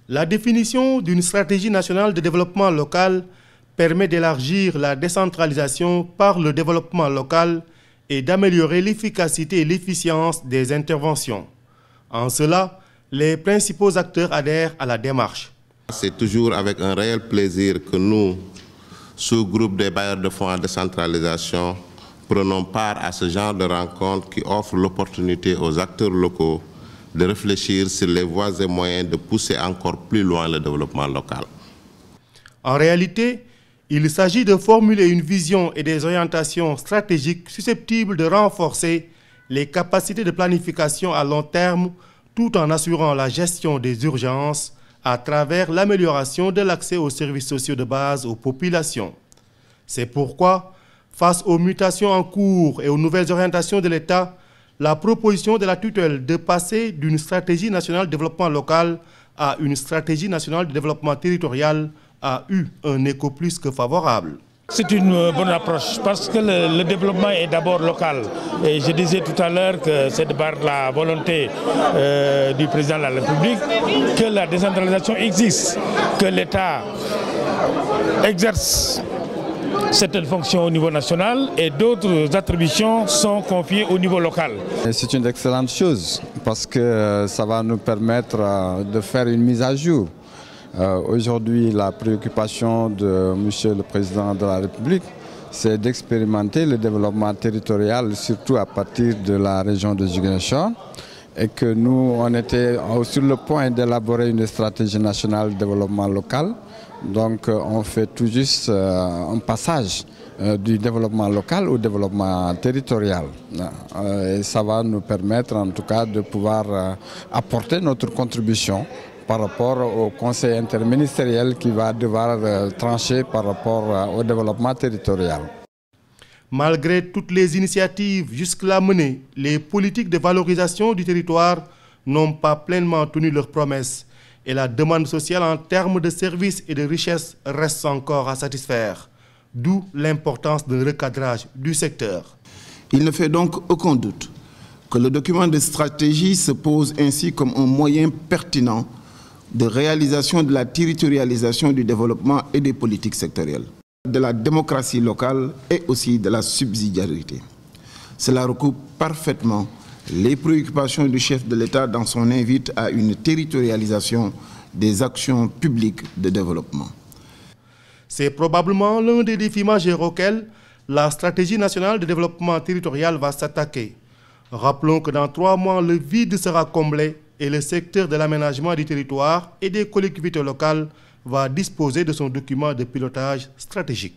La définition d'une stratégie nationale de développement local permet d'élargir la décentralisation par le développement local et d'améliorer l'efficacité et l'efficience des interventions. En cela, les principaux acteurs adhèrent à la démarche. C'est toujours avec un réel plaisir que nous, sous-groupe des bailleurs de fonds en décentralisation, prenons part à ce genre de rencontres qui offrent l'opportunité aux acteurs locaux de réfléchir sur les voies et moyens de pousser encore plus loin le développement local. En réalité, il s'agit de formuler une vision et des orientations stratégiques susceptibles de renforcer les capacités de planification à long terme tout en assurant la gestion des urgences à travers l'amélioration de l'accès aux services sociaux de base aux populations. C'est pourquoi, face aux mutations en cours et aux nouvelles orientations de l'État, la proposition de la tutelle de passer d'une stratégie nationale de développement local à une stratégie nationale de développement territorial a eu un écho plus que favorable. C'est une bonne approche parce que le développement est d'abord local. Et je disais tout à l'heure que c'est de par la volonté du président de la République que la décentralisation existe, que l'État exerce certaines fonctions au niveau national et d'autres attributions sont confiées au niveau local. C'est une excellente chose parce que ça va nous permettre de faire une mise à jour. Aujourd'hui, la préoccupation de M. le Président de la République, c'est d'expérimenter le développement territorial, surtout à partir de la région de Ziguinchor, et que nous, on était sur le point d'élaborer une stratégie nationale de développement local. Donc, on fait tout juste un passage du développement local au développement territorial. Et ça va nous permettre, en tout cas, de pouvoir apporter notre contribution par rapport au conseil interministériel qui va devoir trancher par rapport au développement territorial. Malgré toutes les initiatives jusque-là menées, les politiques de valorisation du territoire n'ont pas pleinement tenu leurs promesses et la demande sociale en termes de services et de richesses reste encore à satisfaire, d'où l'importance d'un recadrage du secteur. Il ne fait donc aucun doute que le document de stratégie se pose ainsi comme un moyen pertinent de réalisation de la territorialisation du développement et des politiques sectorielles, de la démocratie locale et aussi de la subsidiarité. Cela recoupe parfaitement les préoccupations du chef de l'État dans son invite à une territorialisation des actions publiques de développement. C'est probablement l'un des défis majeurs auxquels la stratégie nationale de développement territorial va s'attaquer. Rappelons que dans 3 mois, le vide sera comblé et le secteur de l'aménagement du territoire et des collectivités locales va disposer de son document de pilotage stratégique.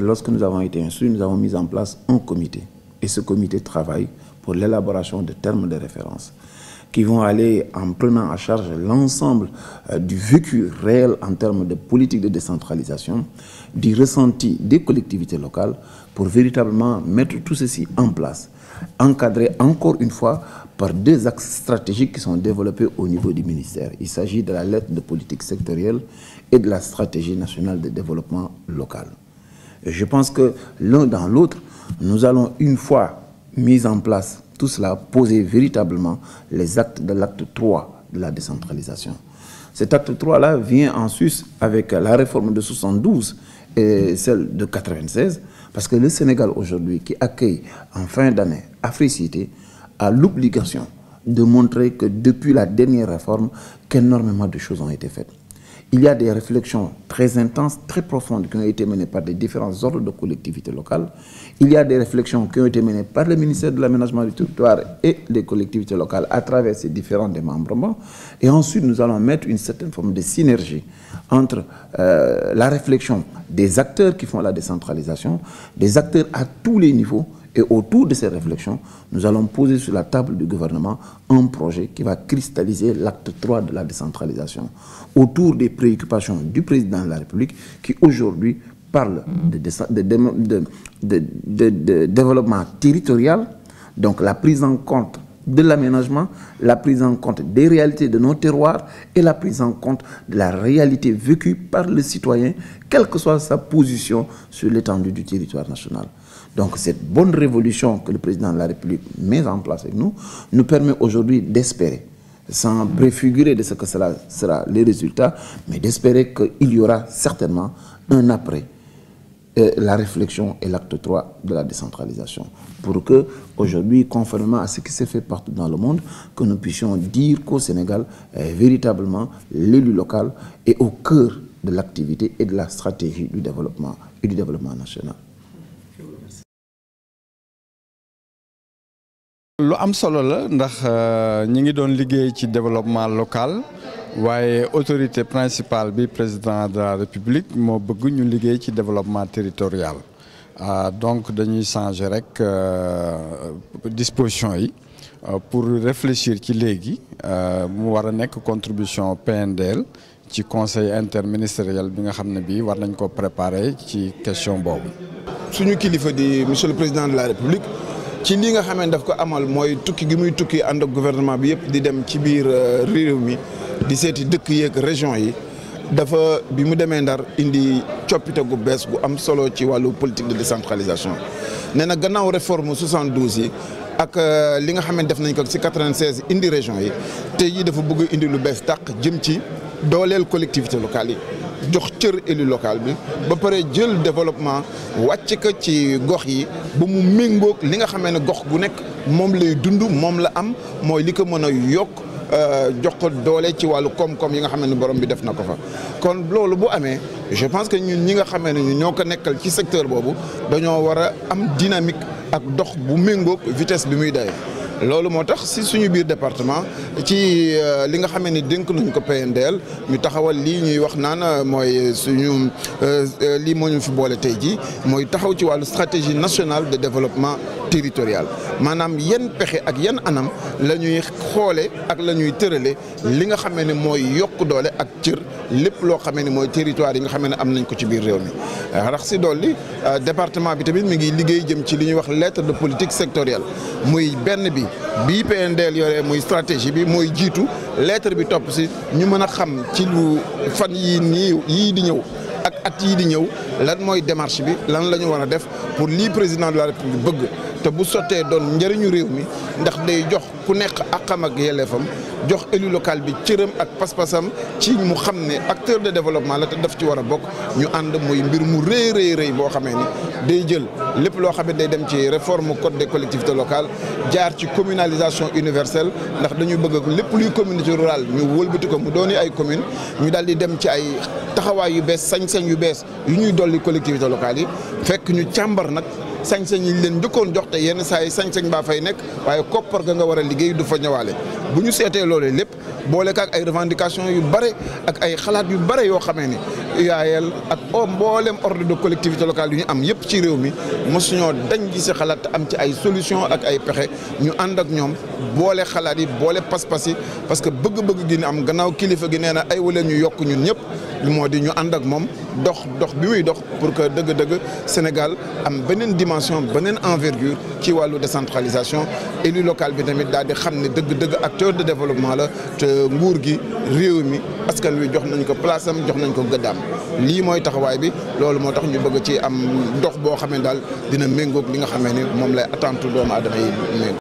Lorsque nous avons été instruits, nous avons mis en place un comité. Et ce comité travaille pour l'élaboration de termes de référence qui vont aller en prenant en charge l'ensemble du vécu réel en termes de politique de décentralisation, du ressenti des collectivités locales pour véritablement mettre tout ceci en place, encadré encore une fois par 2 axes stratégiques qui sont développés au niveau du ministère. Il s'agit de la lettre de politique sectorielle et de la stratégie nationale de développement local. Et je pense que l'un dans l'autre, nous allons une fois mis en place tout cela, poser véritablement les actes de l'acte 3 de la décentralisation. Cet acte 3-là vient en sus avec la réforme de 72 et celle de 96, parce que le Sénégal aujourd'hui, qui accueille en fin d'année Africité, a l'obligation de montrer que depuis la dernière réforme, qu'énormément de choses ont été faites. Il y a des réflexions très intenses, très profondes qui ont été menées par les différents ordres de collectivités locales. Il y a des réflexions qui ont été menées par le ministère de l'Aménagement du territoire et les collectivités locales à travers ces différents démembrements. Et ensuite, nous allons mettre une certaine forme de synergie entre la réflexion des acteurs qui font la décentralisation, des acteurs à tous les niveaux. Et autour de ces réflexions, nous allons poser sur la table du gouvernement un projet qui va cristalliser l'acte 3 de la décentralisation autour des préoccupations du président de la République qui aujourd'hui parle de développement territorial, donc la prise en compte de l'aménagement, la prise en compte des réalités de nos terroirs et la prise en compte de la réalité vécue par le citoyen, quelle que soit sa position sur l'étendue du territoire national. Donc cette bonne révolution que le président de la République met en place avec nous, nous permet aujourd'hui d'espérer sans préfigurer de ce que cela sera les résultats, mais d'espérer qu'il y aura certainement un après la réflexion et l'acte 3 de la décentralisation. Pour que, aujourd'hui, conformément à ce qui s'est fait partout dans le monde, que nous puissions dire qu'au Sénégal, véritablement, l'élu local est au cœur de l'activité et de la stratégie du développement et du développement national. lu am solo la ndax ñi ngi doon liggéey ci développement local waaye autorité principale bi président de la République moo bëgg ñu liggéey ci développement territorial donc dañuy changer rek disposition yi pour réfléchir ci léegi mu war a nekk contribution PNDL ci conseil interministériel bi nga xam ne bii war nañ ko préparer ci question boobu. suñu kilifa di monsieur le président de la République. ci li nga xamee daf ko amal mooy tukki gi muy tukki ànd ak gouvernement bi yëpp di dem ci biir réew mi di seeti dëkk yeeg région yi dafa bi mu demee Ndar indi coppite gu bees gu am solo ci wàllu politique de décentralisation nee na gannaaw réforme 72 yi ak li nga xamee def nañ ko ci 96 indi région yi te yi dafa bëgg indi lu bees tàq jëm ci dooleel collectivité locale yi jox cër élu local bi ba pare jël développement wàcc ko ci gox yi ba mu méngoog li nga xamee ne gox gu nekk moom lay dund moom la am mooy li ko mën a yokk jox ko doole ci wàllu koom-koom yi nga xam ne borom bi def na ko fa. kon loolu bu amee je pense que ñun ñi nga xamee ne ñoo ko nekkal ci secteur boobu dañoo war a am dynamique ak dox bu méngoog vitesse bi muy dawee. loolu moo tax si suñu biir département ci li nga xamee ni dénk nañ ko PNDL ñu taxawal lii ñuy wax naan mooy suñu lii moo ñu fi boole tey jii mooy taxaw ci wàllu stratégie nationale de développement territorial maanaam yan pexe ak yan anam la ñuy xoole ak la ñuy tërale li nga xamee ne mooy yokk doole ak cër lépp loo xamee ne mooy territoire yi nga xamee ne am nañ ko ci biir réew mi. rax si dolli département bi tamit mi ngi liggéey jëm ci li ñuy wax lettre de politique sectorielle muy benn bi. bii PNDL yore muy stratégie bi mooy jiitu lettre bi topp si ñu mën a xam ci lu fan yii di ñëw ak at yii di ñëw lan mooy démarche bi lan la ñu war a def pour lii président de la République bëgg te bu sottee doon njëriñu réew mi ndax day jox ku nekk àqam ak yelleefam jox élu local bi cëram ak pas-pasam ci mu xam ne acteur de développement la te daf ci war a bokk ñu ànd muy mbir mu rëy boo xamee ni day jël lépp loo xam ne day dem ci réforme code des collectivités locales jaar ci communalisation universelle ndax dañu bëgg lépp luy communauté rurale ñu wëlbati ko mu dooni ay commune ñu daal di dem ci ay taxawaay yu bees sañ-sañ yu bees yu ñuy dolli collectivités locales yi fekk ñu càmbar nag sañ-sañ yi leen njëkkoon jox te yenn saa yi sañ-sañ baa fay nekk waaye koppar ga nga war a liggéey du fa ñëwaale bu ñu seetee loolee lépp boole ak ay revendications yu bare ak ay xalaat yu bare yoo xamee ni UAL ak mboolem ordre de collectivité locale yu ñu am yëpp ci réew mi mosuñoo dañ gi si xalaat te am ci ay solution ak ay pexe ñu ànd ak ñoom boole xalaat yi boole pas-pas yi parce que bëgg-bëgg gi ni am gannaaw kilifa gi nee na ay wala ñu yokk ñun ñëpp moo di ñu ànd ak moom dox bi muy dox pour que dëgg-dëgg Sénégal am beneen dimension beneen envergure ci wàllu décentralisation élu local bi tamit daal di xam ne dëgg-dëgg acteur de développement la te nguur gi réew mi askan wi jox nañ ko place am jox nañ ko gëddaam lii mooy taxawaay bi loolu moo tax ñu bëgg ci am dox boo xamee daal dina méngoog li nga xamee ni moom lay attente doomu aadama yi méngoo